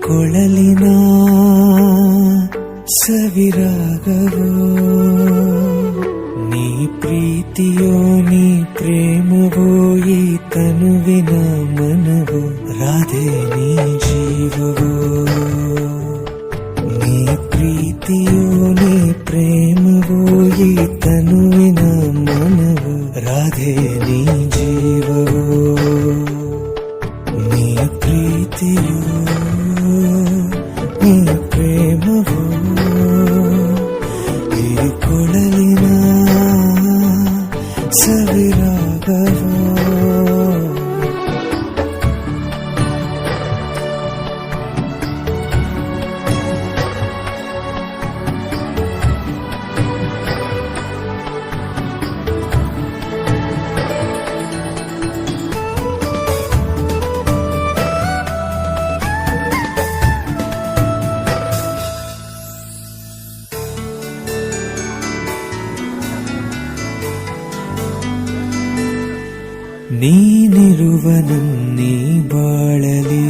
ಕೊಳಲಿನ ಸವಿರಾಗವೋ, ನೀ ಪ್ರೀತಿಯೋ ನೀ ಪ್ರೇಮವೋ, ಈ ತನುವಿನ ಮನವೋ, ರಾಧೆ ನೀ ಜೀವವೋ. ನೀ ಪ್ರೀತಿಯೋ ನೀ ಪ್ರೇಮವೋ, ಈ ತನುವಿನ ಮನವೋ, ರಾಧೆ ನೀ ಜೀವವೋ. ನೀ ಪ್ರೀತಿಯೋ ನೀ ಪ್ರೇಮವೋ, ಈ ಕೊಳಲಿನ ಸವಿರಾಗವೋ. ನೀನಿರುವ ನನ್ನೀ ಬಾಳಲಿ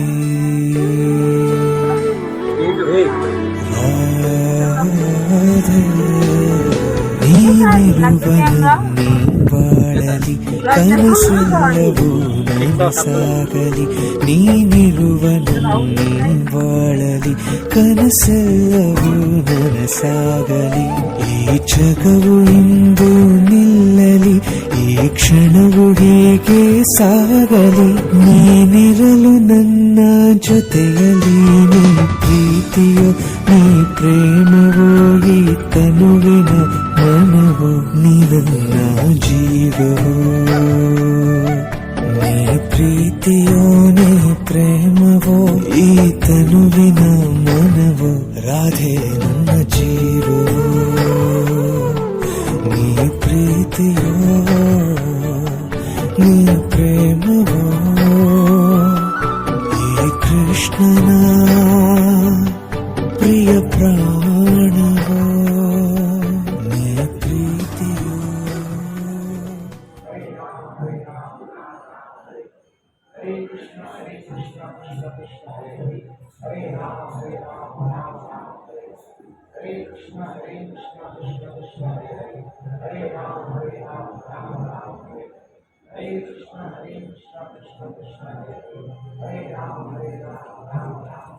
ರಾಧೆ, ನೀನಿರುವ ನನ್ನೀ ಬಾಳಲಿ ಕನಸೆಲ್ಲವೂ ನನಸಾಗಲಿ. ನೀನಿರುವ ನನ್ನೀ ಬಾಳಲಿ ಕನಸೆಲ್ಲವೂ ನನಸಾಗಲಿ. ಈ ಜಗವು ಇಂದು ನಿಲ್ಲಲಿ, ಈ ಕ್ಷಣವು ಹೀಗೆ ಸಾಗಲಿ. ನೀನಿರಲು ನನ್ನ ಜೊತೆಯಲ್ಲಿ, ನೀ ಪ್ರೀತಿಯೋ ನೀ ಪ್ರೇಮವೋ, ಈ ತನುವಿನ ಮನವೋ, ನೀ ನನ್ನ ಜೀವವೋ. ನೀ ಪ್ರೀತಿಯೋ ನೀ ಪ್ರೇಮವೋ, ಈ ತನುವಿನ ಮನವೋ, ರಾಧೆ ನನ್ನ ಜೀವವೋ. ನೀ ಪ್ರೀತಿಯೋ ನೀ ಪ್ರೇಮವೋ, ಈ ಕೃಷ್ಣನ ಪ್ರಿಯ ಪ್ರಾಣವೋ. ನೀ ಪ್ರೀತಿಯೋ. ಹರೇ ಕೃಷ್ಣ ಹರೇ ಕೃಷ್ಣ ಕೃಷ್ಣ ಕೃಷ್ಣ ಹರೇ ಹರೇ ರಾಮ ಹರೇ ರಾಮ ರಾಮ ರಾಮ ಹರೇ ಕೃಷ್ಣ ಹರೇ ಕೃಷ್ಣ ಕೃಷ್ಣ ಕೃಷ್ಣ ಹರೇ ಹರೇ ರಾಮ ಹರೇ ರಾಮ ರಾಮ ರಾಮ ಹರೇ ಕೃಷ್ಣ ಹರೇ ಕೃಷ್ಣ ಕೃಷ್ಣ ಕೃಷ್ಣ ಹರೇ ಹರೇ ರಾಮ ಹರೇ ರಾಮ ರಾಮ ರಾಮ